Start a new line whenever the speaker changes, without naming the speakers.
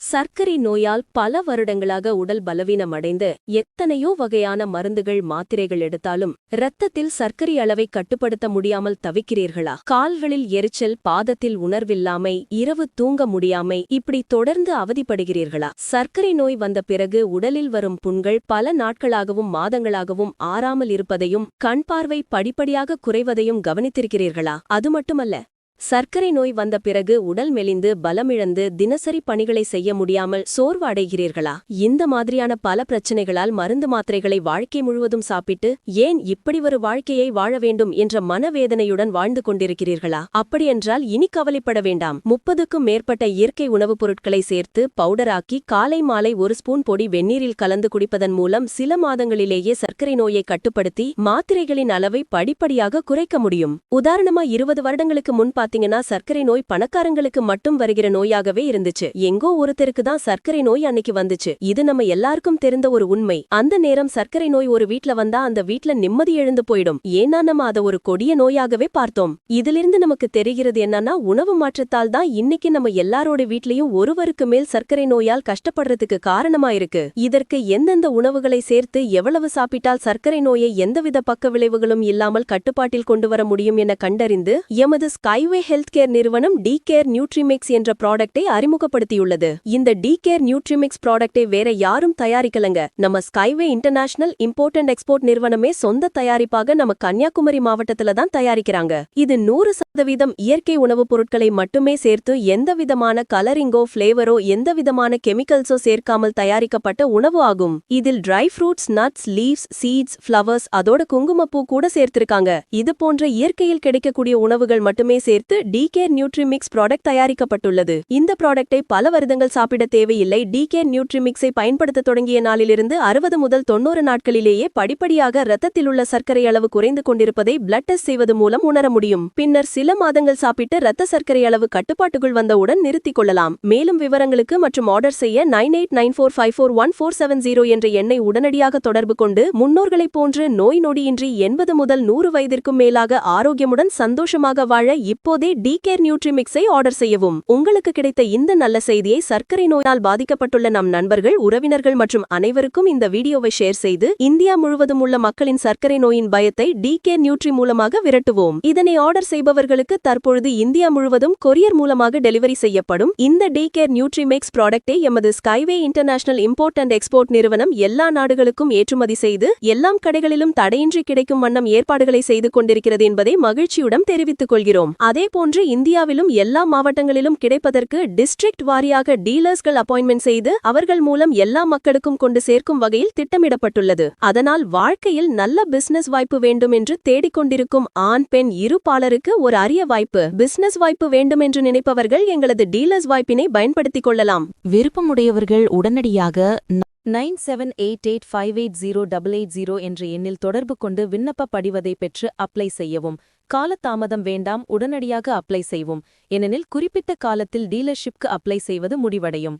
சர்க்கரை நோயால் பல வருடங்களாக உடல் பலவீனமடைந்து எத்தனையோ வகையான மருந்துகள் மாத்திரைகள் எடுத்தாலும் இரத்தத்தில் சர்க்கரை அளவை கட்டுப்படுத்த முடியாமல் தவிக்கிறீர்களா? கால்களில் எரிச்சல், பாதத்தில் உணர்வில்லாமை, இரவு தூங்க முடியாமை, இப்படி தொடர்ந்து அவதிப்படுகிறீர்களா? சர்க்கரை நோய் வந்த பிறகு உடலில் வரும் புண்கள் பல நாட்களாகவும் மாதங்களாகவும் ஆறாமல் இருப்பதையும் கண் பார்வை படிப்படியாக குறைவதையும் கவனித்திருக்கிறீர்களா? அது மட்டுமல்ல, சர்க்கரை நோய் வந்த பிறகு உடல் மெலிந்து பலமிழந்து தினசரி பணிகளை செய்ய முடியாமல் சோர்வு அடைகிறீர்களா? இந்த மாதிரியான பல பிரச்சனைகளால் மருந்து மாத்திரைகளை வாழ்க்கை முழுவதும் சாப்பிட்டு ஏன் இப்படி ஒரு வாழ்க்கையை வாழ வேண்டும் என்ற மனவேதனையுடன் வாழ்ந்து கொண்டிருக்கிறீர்களா? அப்படியென்றால் இனி கவலைப்பட வேண்டாம். 30க்கும் மேற்பட்ட இயற்கை உணவுப் பொருட்களை சேர்த்து பவுடராக்கி காலை மாலை 1 ஸ்பூன் பொடி வெந்நீரில் கலந்து குடிப்பதன் மூலம் சில மாதங்களிலேயே சர்க்கரை நோயை கட்டுப்படுத்தி மாத்திரைகளின் அளவை படிப்படியாக குறைக்க முடியும். உதாரணமா 20 வருடங்களுக்கு முன் பாத்தீங்கன்னா சர்க்கரை நோய் பணக்காரங்களுக்கு மட்டும் வருகிற நோயாகவே இருந்துச்சு. எங்கோ ஒருத்தருக்கு தான் சர்க்கரை நோய் அன்னைக்கு வந்துச்சு. இது நம்ம எல்லாருக்கும் தெரிந்த ஒரு உண்மை. அந்த நேரம் சர்க்கரை நோய் ஒரு வீட்ல வந்தா அந்த வீட்ல நிம்மதி எழுந்து போயிடும். ஏன்னா நம்ம அதை ஒரு கொடிய நோயாகவே பார்த்தோம். இதிலிருந்து நமக்கு தெரிகிறது என்னன்னா, உணவு மாற்றத்தால் தான் இன்னைக்கு நம்ம எல்லாரோட வீட்லயும் ஒருவருக்கு மேல் சர்க்கரை நோயால் கஷ்டப்படுறதுக்கு காரணமா இருக்கு. இதற்கு எந்தெந்த உணவுகளை சேர்த்து எவ்வளவு சாப்பிட்டால் சர்க்கரை நோயை எந்தவித பக்க விளைவுகளும் இல்லாமல் கட்டுப்பாட்டில் கொண்டு வர முடியும் என கண்டறிந்து எமது ஸ்கைவே ஹெல்த் கேர் நிறுவனம் டி-கேர் நியூட்ரிமிக்ஸ் என்ற ப்ராடக்டை அறிமுகப்படுத்தியுள்ளது. இந்த டி-கேர் நியூட்ரிமிக்ஸ் ப்ராடக்டை வேற யாரும் தயாரிக்கலங்க. நம்ம skyway international import and export நிறுவனமே சொந்த தயாரிப்பாக நம்ம கன்னியாகுமரி மாவட்டத்துல தான் தயாரிக்கிறாங்க. இது 100% இயற்கை உணவுப் பொருட்களை மட்டுமே சேர்த்து எந்தவிதமான கலரிங்கோ ஃபிளேவரோ எந்தவிதமான கெமிக்கல்ஸோ சேர்க்காமல் தயாரிக்கப்பட்ட உணவு ஆகும். இதில் dry fruits, nuts, leaves, seeds, flowers, அதோட குங்குமப்பூ கூட சேர்த்திருக்காங்க. இது போன்ற இயற்கையில் கிடைக்கக்கூடிய உணவுகள் மட்டுமே சேர்த்து டி-கேர் நியூட்ரிமிக்ஸ் ப்ராடக்ட் தயாரிக்கப்பட்டுள்ளது. இந்த ப்ராடக்டை பல வருடங்கள் சாப்பிட தேவையில்லை. டி-கேர் நியூட்ரிமிக்ஸை பயன்படுத்த தொடங்கிய நாளிலிருந்து 60 முதல் 90 நாட்களிலேயே படிப்படியாக இரத்தத்தில் உள்ள சர்க்கரை அளவு குறைந்து கொண்டிருப்பதை பிளட் டெஸ்ட் செய்வது மூலம் உணர முடியும். பின்னர் சில மாதங்கள் சாப்பிட்டு இரத்த சர்க்கரை அளவு கட்டுப்பாட்டுக்குள் வந்தவுடன் நிறுத்திக் கொள்ளலாம். மேலும் விவரங்களுக்கு மற்றும் ஆர்டர் செய்ய 9894541470 என்ற எண்ணை உடனடியாக தொடர்பு கொண்டு முன்னோர்களைப் போன்று நோய் நொடியின்றி 80 முதல் 100 வயதிற்கும் மேலாக ஆரோக்கியமுடன் சந்தோஷமாக வாழ இப்போதே டி-கேர் நியூட்ரிமிக்ஸை ஆர்டர் செய்யவும். உங்களுக்கு கிடைத்த இந்த நல்ல செய்தியை சர்க்கரை நோயால் பாதிக்கப்பட்டுள்ள நம் நண்பர்கள், உறவினர்கள் மற்றும் அனைவருக்கும் இந்த வீடியோவை ஷேர் செய்து இந்தியா முழுவதும் உள்ள மக்களின் சர்க்கரை நோயின் பயத்தை டி-கேர் நியூட்ரி மூலமாக விரட்டுவோம். இதனை ஆர்டர் செய்பவர்களுக்கு தற்பொழுது இந்தியா முழுவதும் கொரியர் மூலமாக டெலிவரி செய்யப்படும். இந்த டி-கேர் நியூட்ரிமிக்ஸ் ப்ராடக்டை எமது skyway international import and export நிறுவனம் எல்லா நாடுகளுக்கும் ஏற்றுமதி செய்து எல்லாம் கடைகளிலும் தடையின்றி கிடைக்கும் வண்ணம் ஏற்பாடுகளை செய்து கொண்டிருக்கிறது என்பதை மகிழ்ச்சியுடன் தெரிவித்துக் கொள்கிறோம். அதேபோன்று இந்தியாவிலும் எல்லா மாவட்டங்களிலும் கிடைப்பதற்கு டிஸ்ட்ரிக்ட் வாரியாக டீலர்ஸ்கள் அப்பாயின்மெண்ட் செய்து அவர்கள் மூலம் எல்லா மக்களுக்கும் கொண்டு சேர்க்கும் வகையில் திட்டமிடப்பட்டுள்ளது. அதனால் வாழ்க்கையில் நல்ல பிசினஸ் வாய்ப்பு வேண்டும் என்று தேடிக்கொண்டிருக்கும் ஆண் பெண் இரு பாலருக்கு ஒரு அரிய வாய்ப்பு. பிசினஸ் வாய்ப்பு வேண்டும் என்று நினைப்பவர்கள் எங்களது டீலர்ஸ் வாய்ப்பினை பயன்படுத்திக் கொள்ளலாம்.
விருப்பமுடையவர்கள் உடனடியாக
9788580880 என்ற எண்ணில் தொடர்பு கொண்டு விண்ணப்ப படிவதை பெற்று அப்ளை செய்யவும். காலதாமதம் வேண்டாம், உடனடியாக அப்ளை செய்வோம். ஏனெனில் குறிப்பிட்ட காலத்தில் டீலர்ஷிப்க்கு அப்ளை செய்வது முடிவடையும்.